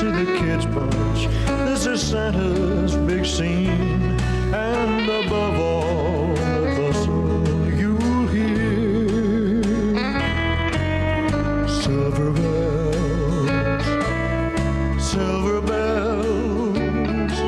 see the kids punch. This is Santa's big scene, and above all the bustle you'll hear silver bells,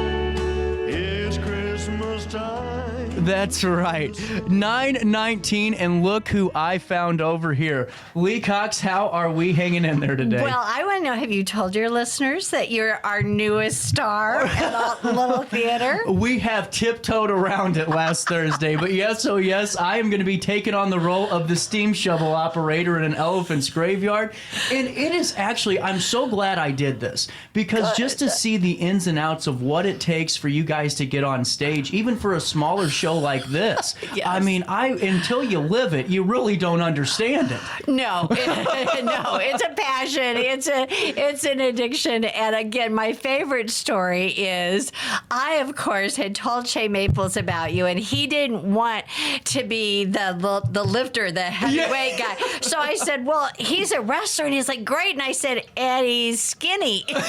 it's Christmas time. That's right. 9:19, and look who I found over here. Lee Cox, how are we hanging in there today? Well, I want to know, have you told your listeners that you're our newest star at a little theater? We have tiptoed around it last Thursday, but yes, oh yes, I am going to be taking on the role of the steam shovel operator in an elephant's graveyard. And it is actually, I'm so glad I did this, because just to see the ins and outs of what it takes for you guys to get on stage, even for a smaller show like this, Yes. I mean, until you live it, you really don't understand it. No, no, it's a passion. It's an addiction. And again, my favorite story is I, of course, had told Shay Maples about you, and he didn't want to be the lifter, the heavyweight guy. So I said, well, he's a wrestler, and he's like, great. And I said, and he's skinny. And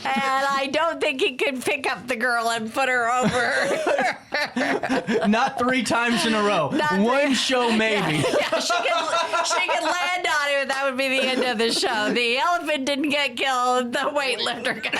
I don't think he could pick up the girl and put her over. Not 3 times in a row. One show, maybe. Yeah, she could land on him, and that would be the end of the show. The elephant didn't get killed. The weightlifter got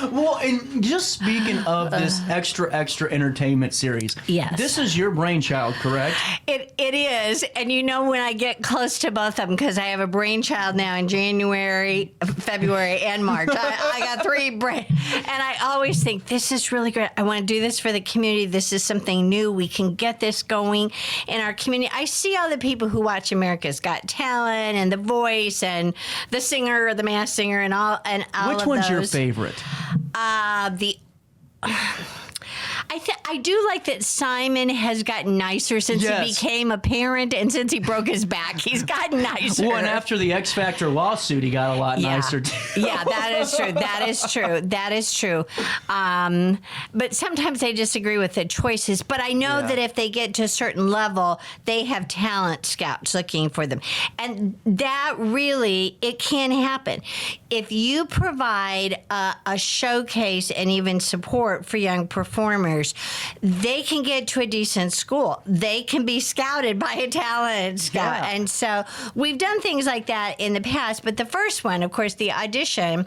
killed. Well, and just speaking of this extra entertainment series, Yes. this is your brainchild, correct? It is. And you know, when I get close to both of them, because I have a brainchild now in January, February, and March. I got 3 brain. And I always think, this is really great. I want to do this for the community. This is something new. We can get this going in our community. I see all the people who watch America's Got Talent and The Voice and The Singer or The Masked Singer and all Which of one's your those. favorite? I do like that Simon has gotten nicer since Yes. he became a parent, and since he broke his back, he's gotten nicer. Well, and after the X Factor lawsuit, he got a lot nicer too. Yeah, that is true. That is true. That is true. But sometimes I disagree with the choices. But I know that if they get to a certain level, they have talent scouts looking for them. And that really, it can happen. If you provide a showcase and even support for young performers, they can get to a decent school. They can be scouted by a talent scout. Yeah. And so we've done things like that in the past. But the first one, of course, the audition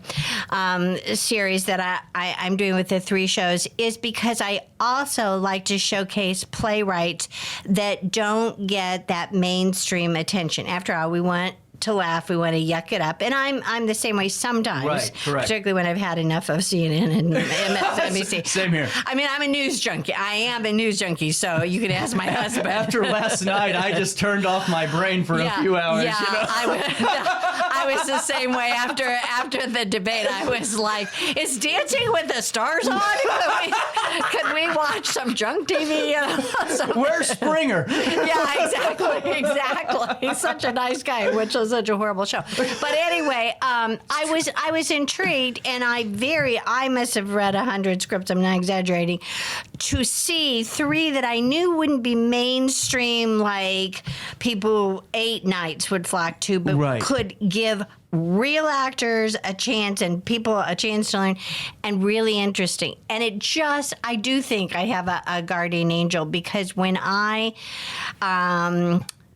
series that I'm doing with the 3 shows is because I also like to showcase playwrights that don't get that mainstream attention. After all, we want to laugh, we want to yuck it up, and I'm the same way sometimes. Right, correct. Particularly when I've had enough of CNN and MSNBC. Same here. I mean, I'm a news junkie. I am a news junkie, so you can ask my husband. After last night, I just turned off my brain for a few hours. Yeah, you know? I was the same way after the debate. I was like, "Is Dancing with the Stars on? Could we watch some junk TV?" You know? Where's Springer? Yeah, exactly. He's such a nice guy, which was such a horrible show. But anyway, I was intrigued, and I must have read 100 scripts. I'm not exaggerating. To see 3 that I knew wouldn't be mainstream, like people 8 nights would flock to, but could give real actors a chance and people a chance to learn, and really interesting. And I do think I have a guardian angel, because when I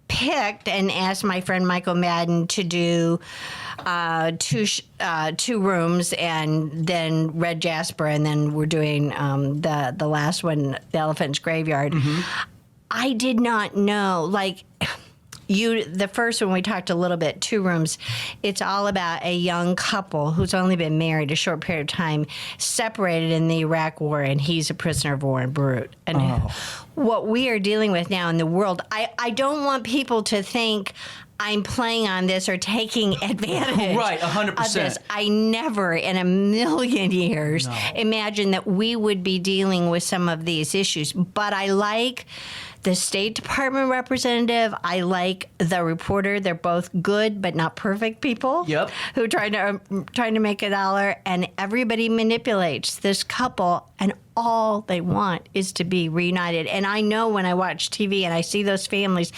picked and asked my friend Michael Madden to do 2 rooms, and then Red Jasper, and then we're doing the last one, The Elephant's Graveyard. Mm-hmm. I did not know, like, the first one we talked a little bit, 2 rooms, it's all about a young couple who's only been married a short period of time, separated in the Iraq War, and he's a prisoner of war in Beirut. And what we are dealing with now in the world, I don't want people to think I'm playing on this or taking advantage. Right, 100%. Of this. I never in a million years imagined that we would be dealing with some of these issues. But I like the State Department representative. I like the reporter. They're both good but not perfect people. Yep. Who are trying to make a dollar, and everybody manipulates this couple, and all they want is to be reunited. And I know when I watch TV and I see those families,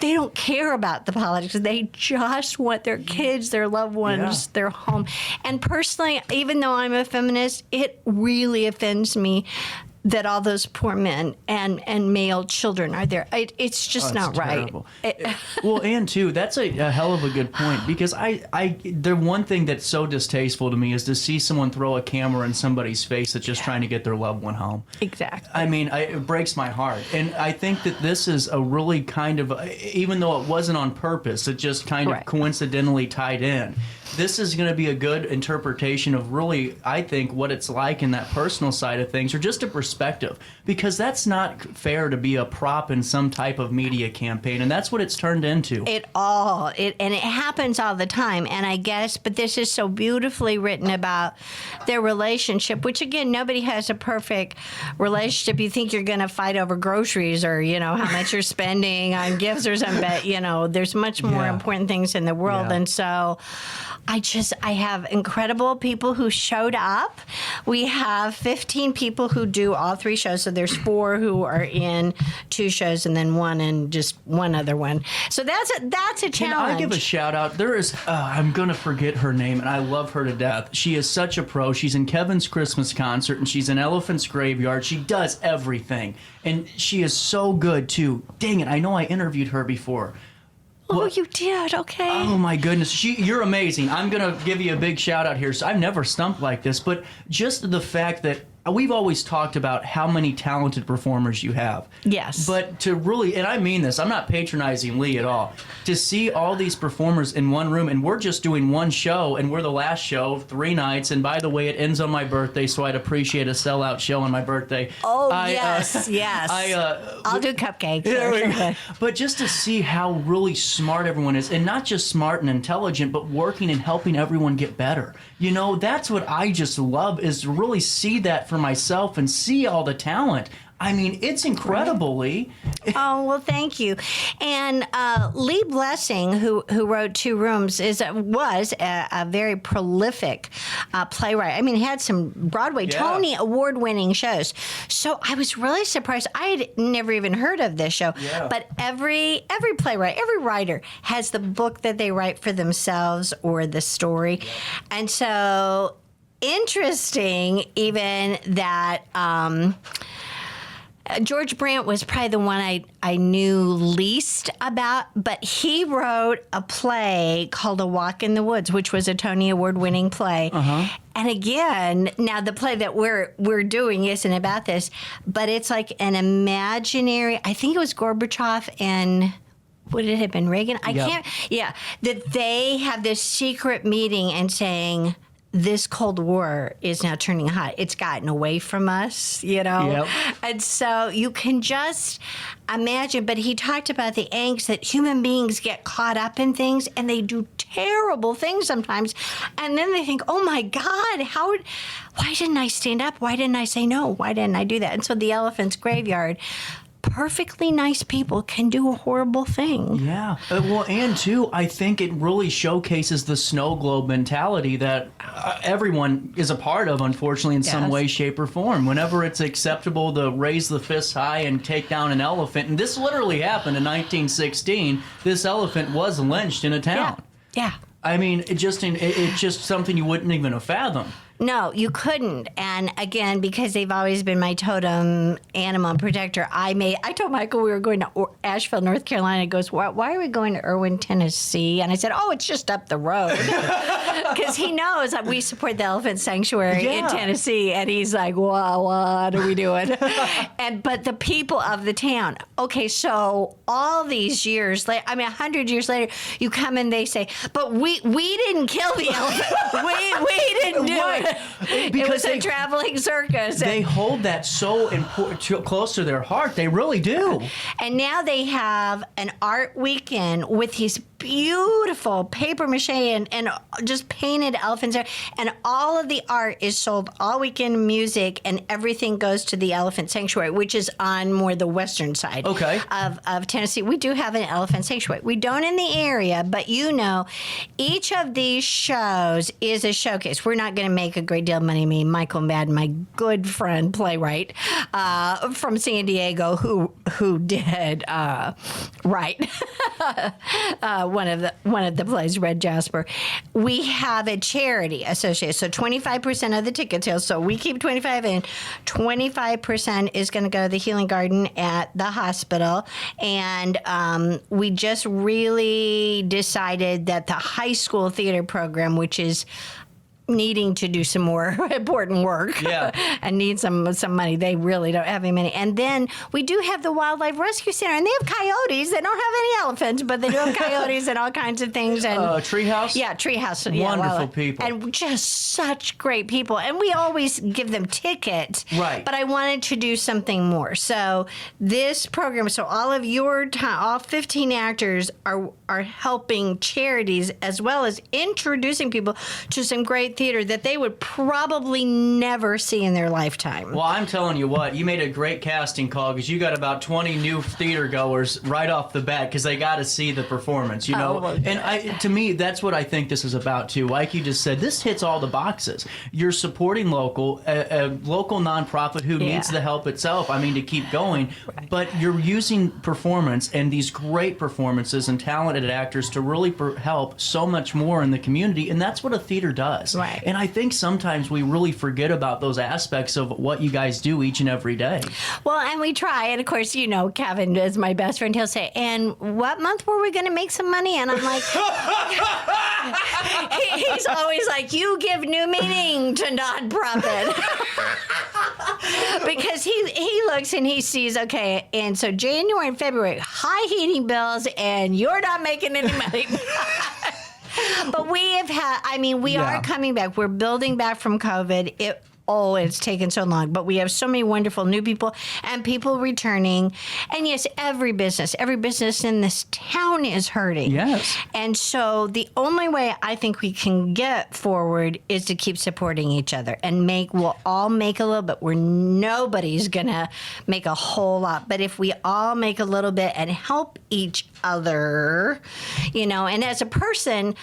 they don't care about the politics. They just want their kids, their loved ones, their home. And personally, even though I'm a feminist, it really offends me that all those poor men and male children are there. It's just not right. Well, and too, that's a hell of a good point, because the one thing that's so distasteful to me is to see someone throw a camera in somebody's face that's just trying to get their loved one home. Exactly. I mean, it breaks my heart. And I think that this is a really kind of, even though it wasn't on purpose, it just kind of coincidentally tied in. This is going to be a good interpretation of really, I think, what it's like in that personal side of things, or just a perspective, because that's not fair to be a prop in some type of media campaign, and that's what it's turned into. And it happens all the time, and I guess, but this is so beautifully written about their relationship, which again, nobody has a perfect relationship. You think you're going to fight over groceries or, how much you're spending on gifts or something, but, there's much more important things in the world, and so I have incredible people who showed up. We have 15 people who do all 3 shows. So there's 4 who are in 2 shows and then 1 and just one other one. So that's a challenge. Can I give a shout out? There is, I'm going to forget her name, and I love her to death. She is such a pro. She's in Kevin's Christmas concert, and she's in Elephant's Graveyard. She does everything. And she is so good, too. Dang it, I know I interviewed her before. Oh, you did? Okay. Oh, my goodness. You're amazing. I'm going to give you a big shout out here. So I've never stumped like this, but just the fact that we've always talked about how many talented performers you have. Yes. But to really, and I mean this, I'm not patronizing Lee at all, to see all these performers in one room, and we're just doing one show, and we're the last show, 3 nights, and by the way, it ends on my birthday, so I'd appreciate a sellout show on my birthday. Oh, yes. I'll do cupcakes. Yeah, but just to see how really smart everyone is, and not just smart and intelligent, but working and helping everyone get better. That's what I just love, is to really see that for myself and see all the talent. I mean, it's incredible, Lee. Oh, well, thank you. And Lee Blessing, who wrote 2 Rooms, was a very prolific playwright. I mean, he had some Broadway Tony Award-winning shows. So I was really surprised. I had never even heard of this show. Yeah. But every playwright, every writer has the book that they write for themselves or the story. Yeah. And so interesting even that... George Brandt was probably the one I knew least about, but he wrote a play called A Walk in the Woods, which was a Tony Award-winning play. Uh-huh. And again, now the play that we're doing isn't about this, but it's like an imaginary, I think it was Gorbachev and... would it have been Reagan? I can't... Yeah. That they have this secret meeting and saying... this Cold War is now turning hot. It's gotten away from us, Yep. And so you can just imagine, but he talked about the angst that human beings get caught up in things and they do terrible things sometimes. And then they think, oh my God, why didn't I stand up? Why didn't I say no? Why didn't I do that? And so the Elephant's Graveyard, perfectly nice people can do a horrible thing. Yeah. Well, and too, I think it really showcases the snow globe mentality that everyone is a part of, unfortunately, in some way, shape, or form. Whenever it's acceptable to raise the fist high and take down an elephant, and this literally happened in 1916, this elephant was lynched in a town. Yeah. I mean, it's just something you wouldn't even have fathomed. No, you couldn't. And again, because they've always been my totem animal protector, I told Michael we were going to Asheville, North Carolina. He goes, why are we going to Irwin, Tennessee? And I said, oh, it's just up the road. Because he knows that we support the Elephant Sanctuary in Tennessee. And he's like, well, what are we doing? But the people of the town. Okay, so all these years later, 100 years later, you come and they say, but we didn't kill the elephant. we didn't do it. It was a traveling circus. They hold that so close to their heart. They really do. And now they have an art weekend with these beautiful paper mache and just painted elephants there. And all of the art is sold all weekend, music, and everything goes to the Elephant Sanctuary, which is on more the western side of Tennessee. We do have an elephant sanctuary. We don't in the area, but each of these shows is a showcase. We're not going to make a great deal of money. Me, Michael Madden, my good friend, playwright from San Diego, who did one of the plays, Red Jasper. We have a charity associated, so 25% of the ticket sales. So we keep 25, and 25% is going to go to the Healing Garden at the hospital. And we just really decided that the high school theater program, which is needing to do some more important work and need some money. They really don't have any money. And then we do have the Wildlife Rescue Center, and they have coyotes. They don't have any elephants, but they do have coyotes and all kinds of things. And Treehouse? Yeah, Treehouse. Wonderful people. And just such great people. And we always give them tickets. Right. But I wanted to do something more. So this program, so all of your time, all 15 actors are helping charities as well as introducing people to some great theater that they would probably never see in their lifetime. Well, I'm telling you what, you made a great casting call because you got about 20 new theater goers right off the bat because they got to see the performance, you know. And to me, that's what I think this is about too. Like you just said, this hits all the boxes. You're supporting local, a local nonprofit who needs the help itself. I mean, to keep going, but you're using performance and these great performances and talented actors to really help so much more in the community, and that's what a theater does. Right. And I think sometimes we really forget about those aspects of what you guys do each and every day. Well, and we try, and of course, you know, Kevin is my best friend. He'll say, "And what month were we going to make some money?" And I'm like, he's always like, "You give new meaning to nonprofit." Because he looks and he sees, okay, and so January and February, high heating bills, and you're not making any money. But we have had, we are coming back. We're building back from COVID. It's taken so long, but we have so many wonderful new people and people returning. And yes, every business in this town is hurting. Yes. And so the only way I think we can get forward is to keep supporting each other and we'll all make a little bit where nobody's going to make a whole lot. But if we all make a little bit and help each other, you know, and as a person,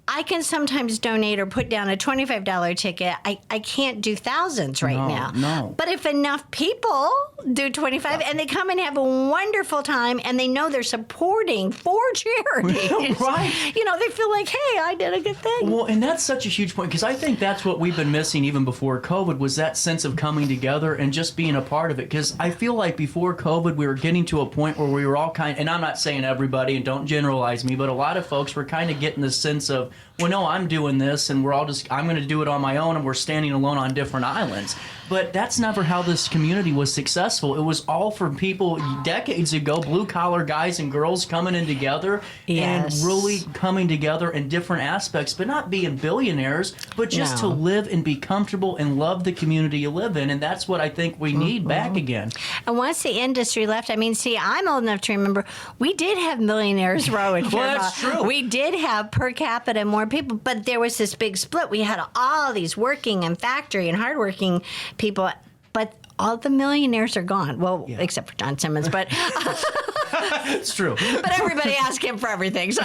I can sometimes donate or put down a $25 ticket. I can't do thousands now. No. But if enough people do 25 and they come and have a wonderful time and they know they're supporting 4 charities, right? You know, they feel like, hey, I did a good thing. Well, and that's such a huge point because I think that's what we've been missing even before COVID was that sense of coming together and just being a part of it. Because I feel like before COVID, we were getting to a point where we were all and I'm not saying everybody and don't generalize me, but a lot of folks were kind of getting the sense of, well, no, I'm doing this, and I'm going to do it on my own, and we're standing alone on different islands. But that's never how this community was successful. It was all for people decades ago, blue-collar guys and girls coming in together and really coming together in different aspects, but not being billionaires, but just to live and be comfortable and love the community you live in, and that's what I think we need back again. And once the industry left, I'm old enough to remember, we did have Millionaires Row in Fairmont. Well, that's true. We did have per capita more people, but there was this big split. We had all these working and factory and hardworking people, but all the millionaires are gone. Well, except for John Simmons, but it's true. But everybody asks him for everything, so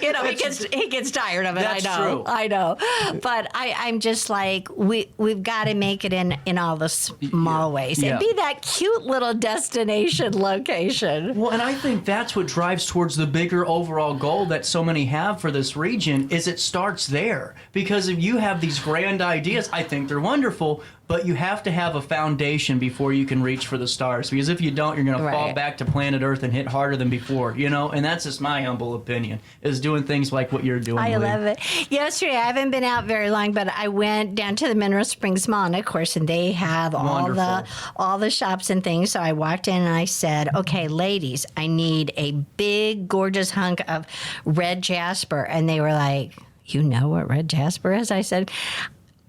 you know he gets tired of it. That's true. I know. But I'm just like we've got to make it in all the small ways and be that cute little destination location. Well, and I think that's what drives towards the bigger overall goal that so many have for this region is it starts there. Because if you have these grand ideas, I think they're wonderful, but you have to have a foundation before you can reach for the stars. Because if you don't, you're going to fall back to planet Earth and hit harder than before, you know? And that's just my humble opinion, is doing things like what you're doing. I love it. Yesterday, I haven't been out very long, but I went down to the Mineral Springs Mall, and of course, and they have all the shops and things. So I walked in and I said, okay, ladies, I need a big, gorgeous hunk of red jasper. And they were like, you know what red jasper is? I said,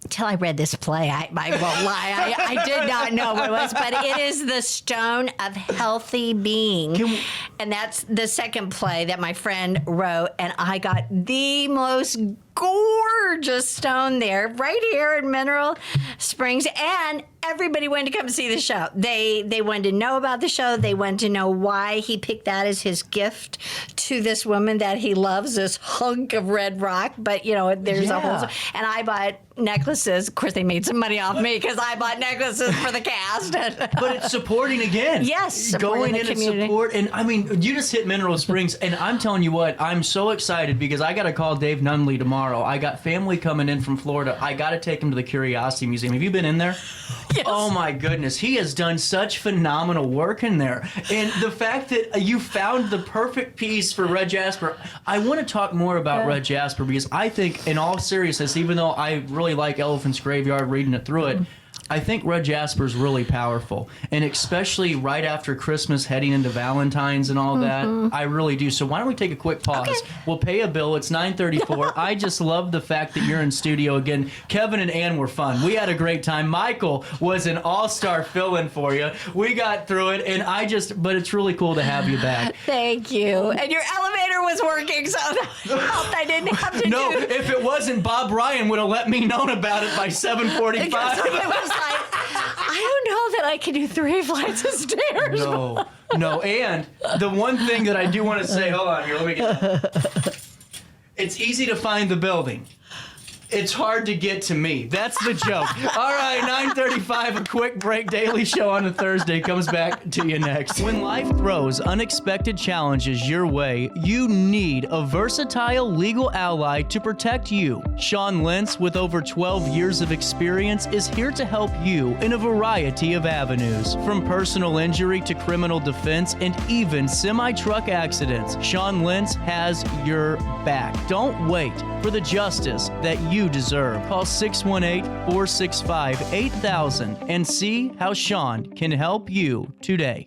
Till I read this play, I won't lie. I did not know what it was, but it is the Stone of Healthy Being. And that's the second play that my friend wrote, and I got the most gorgeous stone there, right here in Mineral Springs, and everybody wanted to come see the show. They wanted to know about the show. They wanted to know why he picked that as his gift to this woman that he loves, this hunk of red rock. But, there's a whole... And I bought necklaces. Of course, they made some money off me because I bought necklaces for the cast. But it's supporting again. Yes, supporting going the in community. and support. And I mean, you just hit Mineral Springs, and I'm telling you what, I'm so excited because I got to call Dave Nunley tomorrow. I got family coming in from Florida. I got to take him to the Curiosity Museum. Have you been in there? Yes. Oh my goodness, he has done such phenomenal work in there. And the fact that you found the perfect piece for Red Jasper, I want to talk more about Red Jasper because I think, in all seriousness, even though I really like Elephant's Graveyard, reading it through it, I think Red Jasper is really powerful, and especially right after Christmas, heading into Valentine's and all that, I really do. So why don't we take a quick pause? Okay. We'll pay a bill. It's 9:34. I just love the fact that you're in studio again. Kevin and Ann were fun. We had a great time. Michael was an all-star fill-in for you. We got through it, and but it's really cool to have you back. Thank you. And your elevator was working, so that helped. I didn't have to No, do... if it wasn't, Bob Ryan would have let me know about it by 7:45. Because I was like, I don't know that I can do 3 flights of stairs. No, and the one thing that I do want to say, hold on here, let me get it's easy to find the building. It's hard to get to me. That's the joke. All right, 9:35, a quick break. Daily Show on a Thursday comes back to you next. When life throws unexpected challenges your way, you need a versatile legal ally to protect you. Sean Lentz, with over 12 years of experience, is here to help you in a variety of avenues. From personal injury to criminal defense and even semi-truck accidents, Sean Lentz has your back. Don't wait for the justice that you deserve. Call 618-465-8000 and see how Sean can help you today.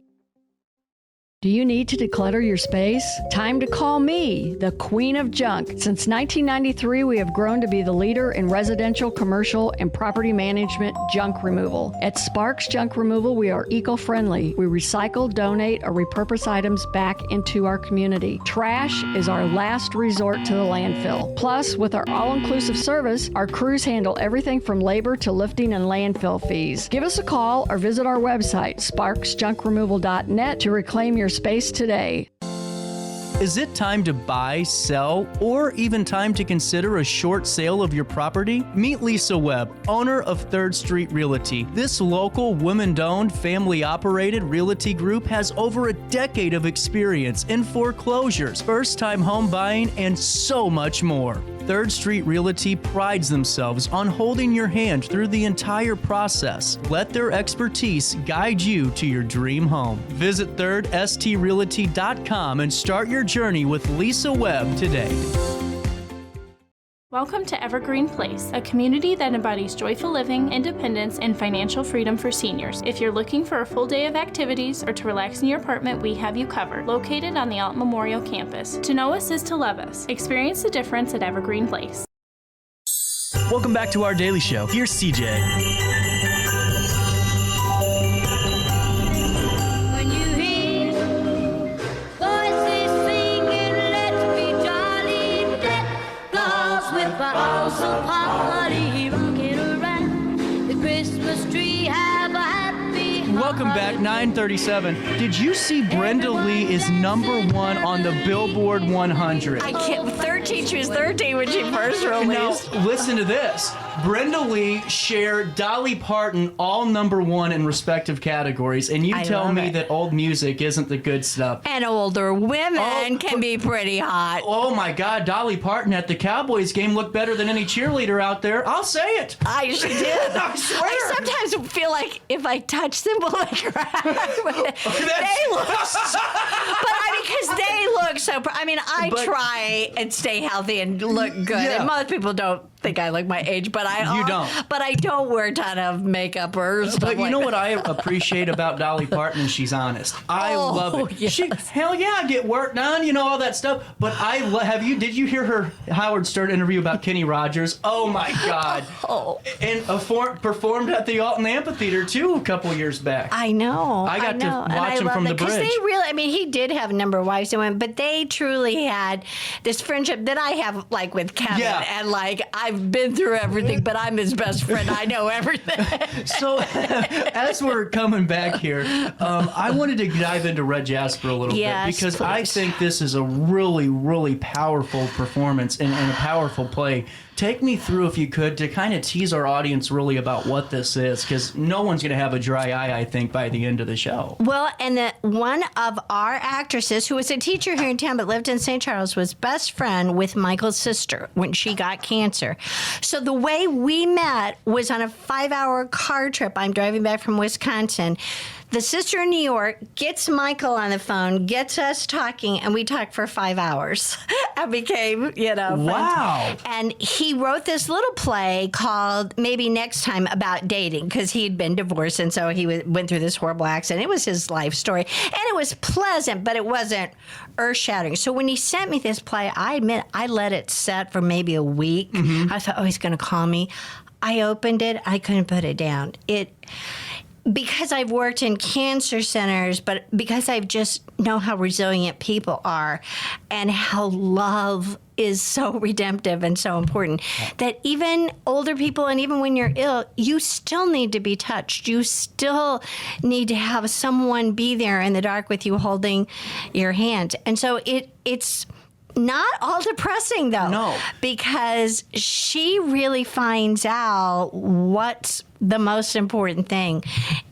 Do you need to declutter your space? Time to call me, the Queen of Junk. Since 1993, we have grown to be the leader in residential, commercial, and property management junk removal. At Sparks Junk Removal, we are eco-friendly. We recycle, donate, or repurpose items back into our community. Trash is our last resort to the landfill. Plus, with our all-inclusive service, our crews handle everything from labor to lifting and landfill fees. Give us a call or visit our website, sparksjunkremoval.net, to reclaim your space today. Is it time to buy, sell, or even time to consider a short sale of your property? Meet Lisa Webb, owner of 3rd Street Realty. This local, woman-owned, family-operated realty group has over a decade of experience in foreclosures, first-time home buying, and so much more. 3rd Street Realty prides themselves on holding your hand through the entire process. Let their expertise guide you to your dream home. Visit 3rdstrealty.com and start your journey with Lisa Webb today. Welcome to Evergreen Place, a community that embodies joyful living, independence, and financial freedom for seniors. If you're looking for a full day of activities or to relax in your apartment, we have you covered. Located on the Alt Memorial campus. To know us is to love us. Experience the difference at Evergreen Place. Welcome back to our daily show. Here's CJ. Welcome back, 9:37. Did you see Brenda Lee is #1 on the Billboard 100? I can't. 13. She was 13 when she first released. Now, listen to this. Brenda Lee shared Dolly Parton all #1 in respective categories, and you tell me that old music isn't the good stuff. And older women can be pretty hot. Oh my God, Dolly Parton at the Cowboys game looked better than any cheerleader out there. I'll say it. She did. I swear. I sometimes feel like if I touch them, will they crack? They look. But I Because they look so. I mean, I try and stay healthy and look good, and most people don't think I look my age, but You don't. But I don't wear a ton of makeup or stuff. But you know what I appreciate about Dolly Parton is she's honest. I love it. Yes. Hell yeah, I get work done, all that stuff. But did you hear her Howard Stern interview about Kenny Rogers? Oh my God. And performed at the Alton Amphitheater too a couple years back. I know. I got to watch him from the bridge. Because they really, I mean, he did have a number of wives and women, but they truly had this friendship that I have, like with Kevin, and like I've been through everything, but I'm his best friend. I know everything. So, as we're coming back here, I wanted to dive into Red Jasper a little bit because please. I think this is a really, really powerful performance and a powerful play. Take me through, if you could, to kind of tease our audience really about what this is, because no one's going to have a dry eye, I think, by the end of the show. Well, and one of our actresses, who was a teacher here in town but lived in St. Charles, was best friend with Michael's sister when she got cancer. So the way we met was on a 5-hour car trip. I'm driving back from Wisconsin. The sister in New York gets Michael on the phone, gets us talking, and we talked for 5 hours and became, friends. Wow. And he wrote this little play called Maybe Next Time about dating, because he'd been divorced, and so he went through this horrible accident. It was his life story. And it was pleasant, but it wasn't earth-shattering. So when he sent me this play, I admit I let it set for maybe a week. I thought, he's going to call me. I opened it. I couldn't put it down. Because I've worked in cancer centers, but because I just know how resilient people are and how love is so redemptive and so important, that even older people and even when you're ill, you still need to be touched. You still need to have someone be there in the dark with you holding your hand. And so it's not all depressing, though. No. Because she really finds out what's the most important thing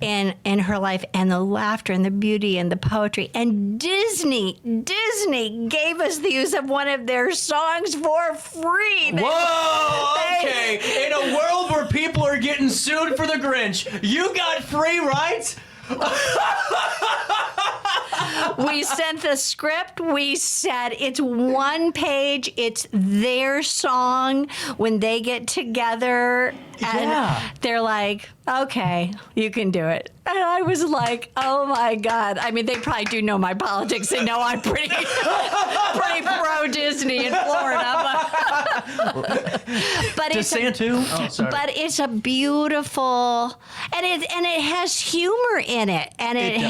in her life, and the laughter and the beauty and the poetry. And Disney gave us the use of one of their songs for free. Okay. In a world where people are getting sued for the Grinch, you got free rights? We sent the script. We said it's one page. It's their song when they get together. And they're like, okay, you can do it. And I was like, oh my God. I mean, they probably do know my politics. They know I'm pretty pro-Disney in Florida. But it's Santu? Oh, sorry. But it's a beautiful, and it has humor in it, and it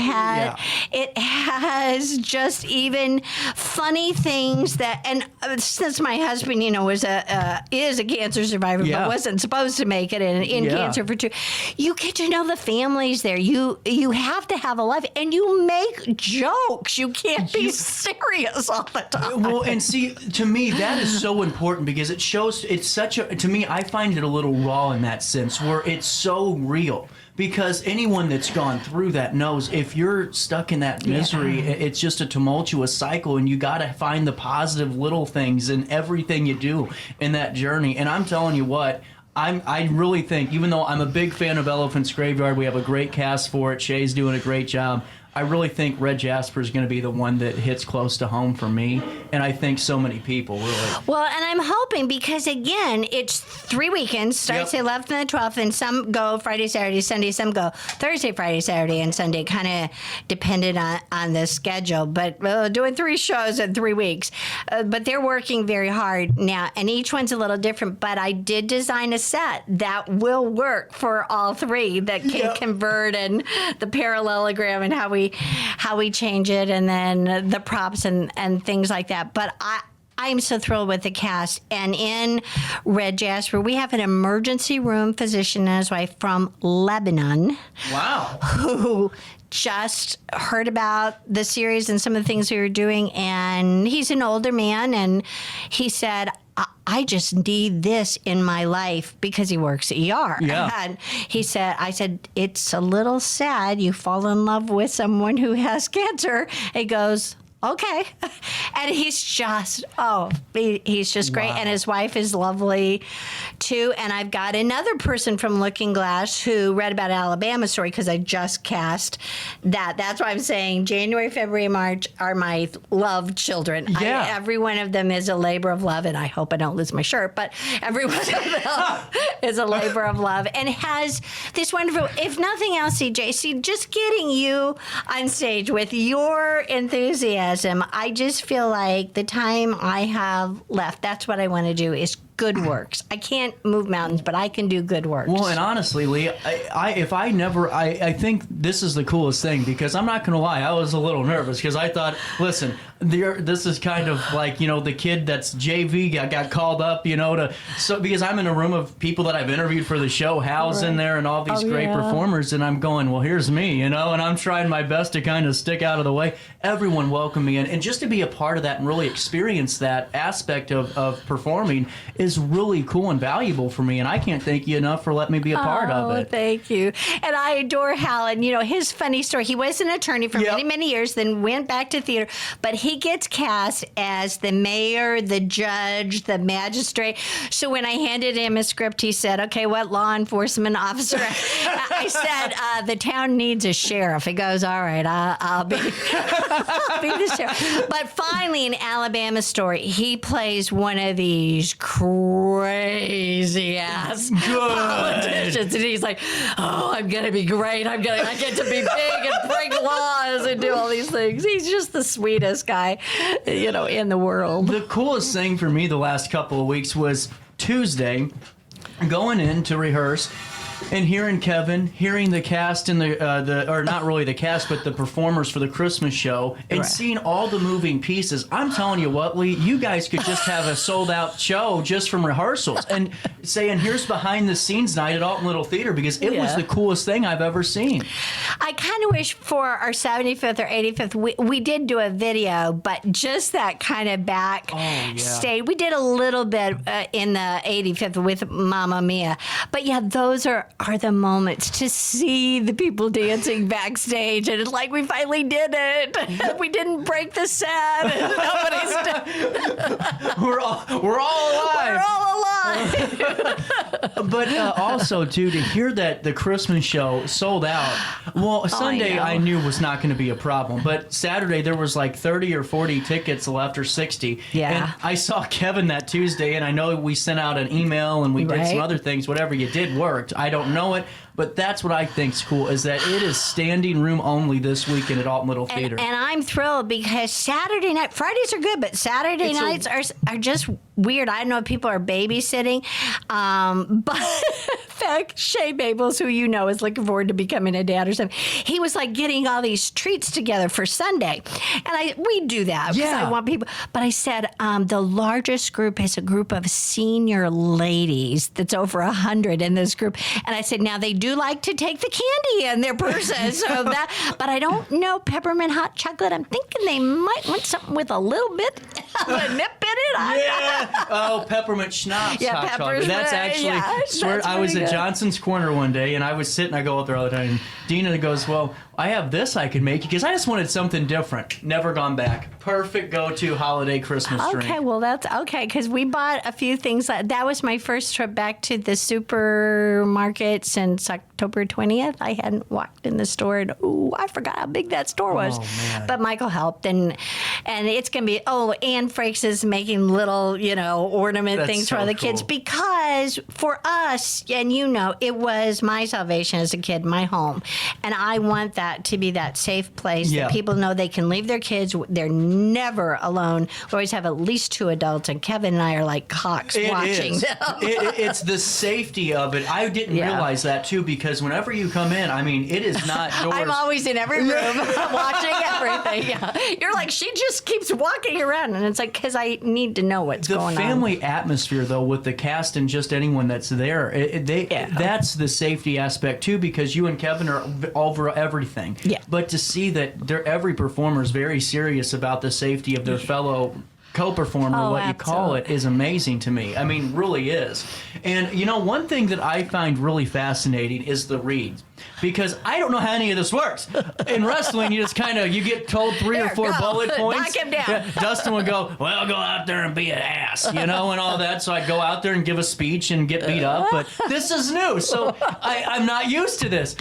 has just even funny things that. And since my husband, is a cancer survivor, but wasn't supposed to make it in cancer for 2, you get to know the families there. You have to have a life, and you make jokes. You can't be serious all the time. Well, and see, to me, that is so important because it shows. It's to me, I find it a little raw in that sense, where it's so real. Because anyone that's gone through that knows if you're stuck in that misery, it's just a tumultuous cycle, and you got to find the positive little things in everything you do in that journey. And I'm telling you what, I really think, even though I'm a big fan of Elephant's Graveyard, we have a great cast for it. Shay's doing a great job. I really think Red Jasper is going to be the one that hits close to home for me, and I think so many people, really. Well, and I'm hoping, because, again, it's 3 weekends, starts the 11th and the 12th, and some go Friday, Saturday, Sunday, some go Thursday, Friday, Saturday, and Sunday, kind of dependent on the schedule, but doing 3 shows in 3 weeks. But they're working very hard now, and each one's a little different, but I did design a set that will work for all 3, that can convert, and the parallelogram, and how we change it, and then the props and things like that. But I'm so thrilled with the cast. And in Red Jasper, we have an emergency room physician and his wife from Lebanon. Wow. Who just heard about the series and some of the things we were doing. And he's an older man, and he said, I just need this in my life, because he works ER. Yeah. And I said, it's a little sad you fall in love with someone who has cancer. He goes, okay. And he's just, he's just great. And his wife is lovely too. And I've got another person from Looking Glass who read about Alabama Story because I just cast that. That's why I'm saying January, February, March are my love children. Yeah. Every one of them is a labor of love, and I hope I don't lose my shirt, but every one of them is a labor of love and has this wonderful, if nothing else, CJ, just getting you on stage with your enthusiasm, I just feel like the time I have left, that's what I want to do is good works. I can't move mountains, but I can do good works. Well, and honestly, Lee, I think this is the coolest thing because I'm not going to lie, I was a little nervous because I thought, listen, this is kind of like, the kid that's JV got called up, because I'm in a room of people that I've interviewed for the show, Hal's in there and all these great performers, and I'm going, well, here's me, and I'm trying my best to kind of stick out of the way. Everyone welcomed me in, and just to be a part of that and really experience that aspect of performing is really cool and valuable for me, and I can't thank you enough for letting me be a part of it. Thank you. And I adore Hal, and his funny story, he was an attorney for many, many years, then went back to theater, but he gets cast as the mayor, the judge, the magistrate. So when I handed him a script, he said, okay, what law enforcement officer? I said, the town needs a sheriff. He goes, all right, I'll be the sheriff. But finally, in Alabama Story, he plays one of these crazy ass politicians, and he's like, "Oh, I'm gonna be great. I get to be big and break laws and do all these things." He's just the sweetest guy, in the world. The coolest thing for me the last couple of weeks was Tuesday, going in to rehearse. And hearing Kevin, hearing the cast and or not really the cast, but the performers for the Christmas show, and seeing all the moving pieces, I'm telling you what, Lee, you guys could just have a sold-out show just from rehearsals and saying, here's behind-the-scenes night at Alton Little Theater, because it was the coolest thing I've ever seen. I kind of wish for our 75th or 85th, we did do a video, but just that kind of backstage. We did a little bit in the 85th with Mamma Mia. But yeah, those are the moments to see the people dancing backstage, and it's like we finally did it. We didn't break the set. Nobody's We're all alive. We're all alive. But also too, to hear that the Christmas show sold out. Well, Sunday I knew was not going to be a problem, but Saturday there was like 30 or 40 tickets left, or 60. Yeah. And I saw Kevin that Tuesday, and I know we sent out an email and we did some other things. Whatever you did worked. I don't know it, but that's what I think's cool, is that it is standing room only this weekend at Alton Little Theater. And I'm thrilled because Saturday night, Fridays are good, but Saturday nights are just weird. I don't know if people are babysitting, but in fact, Shay Babels, who is looking forward to becoming a dad or something, he was like getting all these treats together for Sunday. And we do that because I want people. But I said, the largest group is a group of senior ladies that's over 100 in this group. And I said, now they do like to take the candy in their purses. But I don't know peppermint hot chocolate. I'm thinking they might want something with a little bit of a nip in it. Oh, peppermint schnapps hot chocolate. That's actually, I was at Johnson's Corner one day, and I was sitting, I go out there all the time, and Dina goes, well, I have this I could make you, because I just wanted something different. Never gone back. Perfect go-to holiday Christmas drink. Okay, well, that's okay, because we bought a few things. That was my first trip back to the supermarket since October 20th. I hadn't walked in the store, and I forgot how big that store was. Oh, man. But Michael helped, and it's going to be, Anne Frakes is making little, ornament things for the kids, because for us, and it was my salvation as a kid, my home, and I want that to be that safe place that people know they can leave their kids. They're never alone. We always have at least 2 adults, and Kevin and I are like COX watching them. It's the safety of it. I didn't realize that too, because whenever you come in, it is not doors. I'm always in every room watching everything. Yeah. You're like, she just keeps walking around, and it's like, because I need to know what's going on. The family atmosphere, though, with the cast and just anyone that's there, that's the safety aspect too, because you and Kevin are over everything. Yeah. But to see that every performer is very serious about the safety of their fellow co-performer, what you call it, is amazing to me. I mean, really is. And, you know, one thing that I find really fascinating is the reads. Because I don't know how any of this works. In wrestling, you just kind of, you get told 3 or 4 bullet points. Knock him down. Yeah, Dustin would go, well, go out there and be an ass, you know, and all that. So I'd go out there and give a speech and get beat up. But this is new, so I'm not used to this.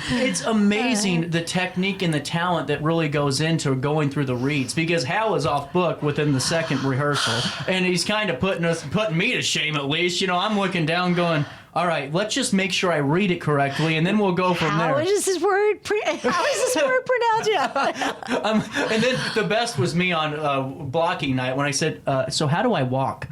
It's amazing the technique and the talent that really goes into going through the reads, because Hal is off book within the second rehearsal, and he's kind of putting me to shame at least. You know, I'm looking down going, all right, let's just make sure I read it correctly, and then we'll go from there. How is this word pronounced? Yeah. And then the best was me on blocking night when I said, so how do I walk?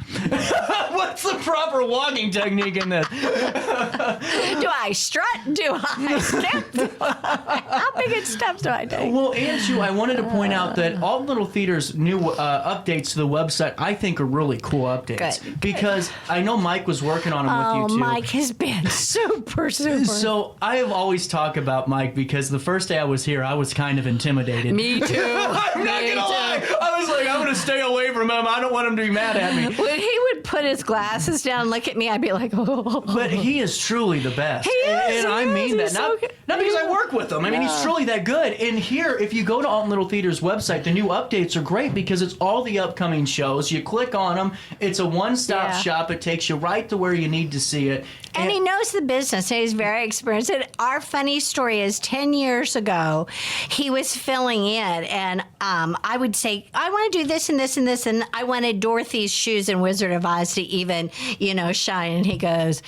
What's the proper walking technique in this? Do I strut? Do I skip? How big of steps do I take? Well, Andrew, I wanted to point out that Alton Little Theater's new updates to the website, I think, are really cool updates. Good. Because I know Mike was working on them with you, too. Mike has been super. So I have always talked about Mike because the first day I was here, I was kind of intimidated. Me too. I'm not going to lie. I was like, I'm going to stay away from him. I don't want him to be mad at me. When he would put his glasses down and look at me, I'd be like, oh. But he is truly the best. He is. And I mean that. He's so good. Not because I work with him. I mean, he's truly that good. And here, if you go to Alton Little Theater's website, the new updates are great because it's all the upcoming shows. You click on them. It's a one-stop shop. It takes you right to where you need to see it. And he knows the business. He's very experienced. And our funny story is 10 years ago, he was filling in, and I would say, I want to do this and this and this, and I wanted Dorothy's shoes and Wizard of Oz to even, you know, shine. And he goes,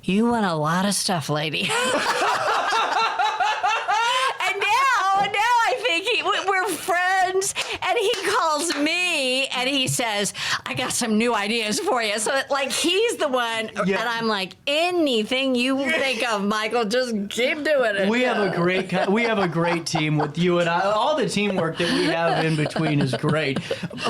you want a lot of stuff, lady. And now I think we're friends, and he calls me and he says, I got some new ideas for you. So like he's the one, and I'm like, anything you think of, Michael, just keep doing it. We have a great team with you and I. All the teamwork that we have in between is great.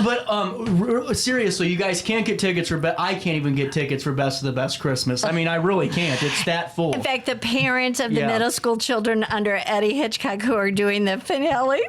But seriously, you guys can't get tickets for I can't even get tickets for Best of the Best Christmas. I mean, I really can't. It's that full. In fact, the parents of the middle school children under Eddie Hitchcock who are doing the finale,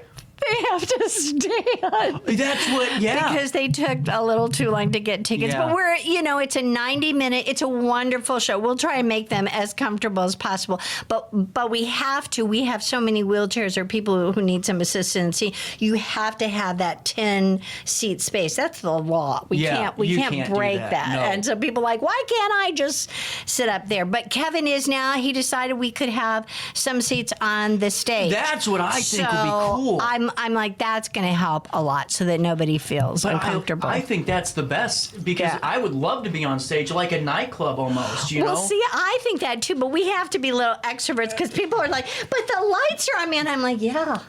they have to stand. That's what, because they took a little too long to get tickets. Yeah. But we're, you know, it's a 90-minute, it's a wonderful show. We'll try and make them as comfortable as possible. But we have to. We have so many wheelchairs or people who need some assistance. You have to have that 10-seat space. That's the law. We can't break that. No. And so people are like, why can't I just sit up there? But Kevin is now, he decided we could have some seats on the stage. That's what I think would be cool. I'm like, that's going to help a lot so that nobody feels uncomfortable. I think that's the best because I would love to be on stage like a nightclub almost, you know? Well, see, I think that too, but we have to be little extroverts because people are like, but the lights are on me. And I'm like, yeah,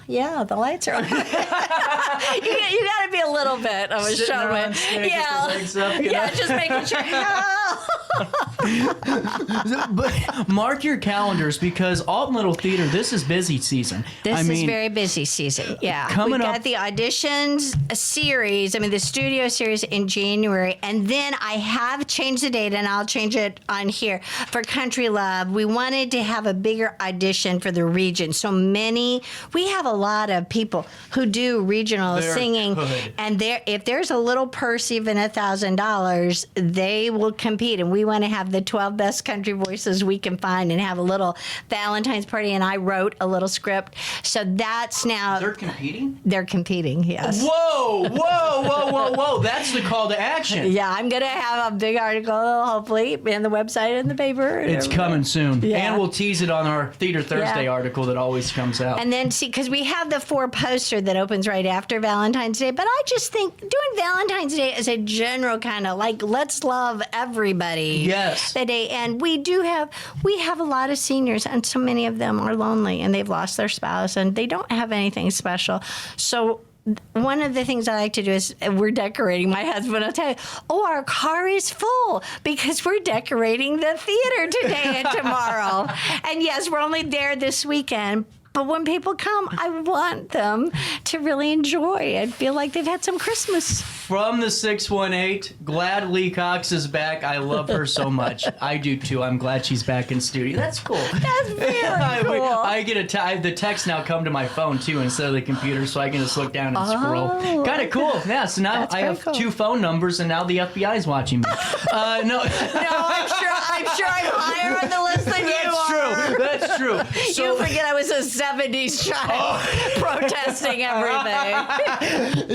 the lights are on me. You got to be a little bit of a showman. Just making sure. But mark your calendars because Alton Little Theater, this is busy season. This is very busy season. Yeah. Coming we up. got the auditions series, the studio series in January. And then I have changed the date, and I'll change it on here. For Country Love, we wanted to have a bigger audition for the region. We have a lot of people who do regional singing. Good. And if there's a little purse, even $1,000, they will compete. And we want to have the 12 best country voices we can find and have a little Valentine's party. And I wrote a little script. So that's now. They're competing? They're competing, yes. Whoa. That's the call to action. Yeah, I'm going to have a big article, hopefully, in the website and the paper. It's coming soon. Yeah. And we'll tease it on our Theater Thursday article that always comes out. And then, see, because we have the 4 poster that opens right after Valentine's Day, but I just think doing Valentine's Day as a general kind of like, let's love everybody. Yes. That day. And we have a lot of seniors, and so many of them are lonely, and they've lost their spouse, and they don't have anything special. So one of the things I like to do is we're decorating. My husband will tell you, our car is full because we're decorating the theater today and tomorrow. And yes, we're only there this weekend. But when people come, I want them to really enjoy and feel like they've had some Christmas. From the 618, glad Lee Cox is back. I love her so much. I do too. I'm glad she's back in studio. That's cool. That's very cool. I get the text now come to my phone too instead of the computer, so I can just look down and scroll. Kind of cool. Yeah. So now That's I have very cool. 2 phone numbers, and now the FBI is watching me. No. No, I'm sure I'm higher on the list than you are. That's true. You forget I was a 70s child protesting everything.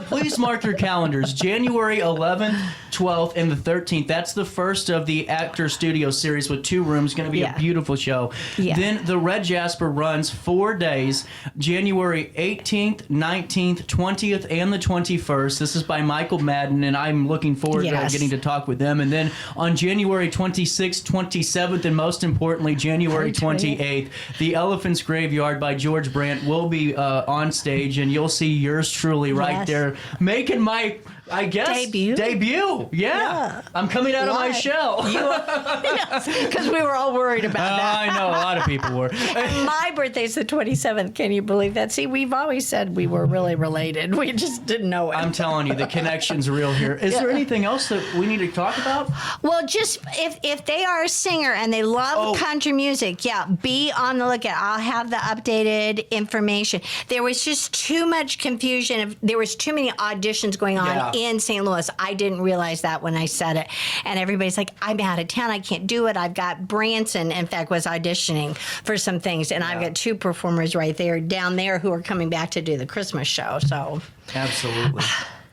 Please mark your calendars. January 11th, 12th, and the 13th. That's the first of the Actor Studio series with 2 rooms. Going to be a beautiful show. Yeah. Then the Red Jasper runs 4 days, January 18th, 19th, 20th, and the 21st. This is by Michael Madden, and I'm looking forward to getting to talk with them. And then on January 26th, 27th, and most importantly, January 28th, The Elephant's Graveyard by George Brandt will be on stage, and you'll see yours truly right there making my, I guess, debut. Yeah. I'm coming out of my shell. Because we were all worried about that. I know, a lot of people were. And my birthday's the 27th. Can you believe that? See, we've always said we were really related. We just didn't know it. I'm telling you, the connection's real here. Is there anything else that we need to talk about? Well, just if they are a singer and they love country music, be on the lookout. I'll have the updated information. There was just too much confusion. There was too many auditions going on in St. Louis. I didn't realize that when I said it. And everybody's like, I'm out of town. I can't do it. I've got Branson, in fact, was auditioning for some things. And I've got 2 performers right there, down there, who are coming back to do the Christmas show. So Absolutely.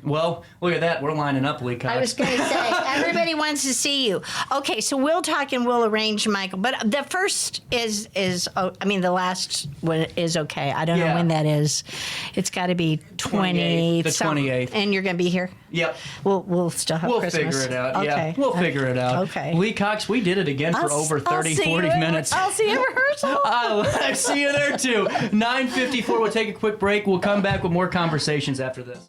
Well, look at that. We're lining up, Lee Cox. I was going to say, everybody wants to see you. Okay, so we'll talk and we'll arrange, Michael. But the first the last one is okay. I don't know when that is. It's got to be 20. The 28th. And you're going to be here? Yep. We'll still have Christmas. We'll figure it out. Okay. Yeah, we'll figure it out. Okay. Lee Cox, we did it again for over 30, 40 minutes. I'll see you at rehearsal. I see you there too. 9:54. We'll take a quick break. We'll come back with more conversations after this.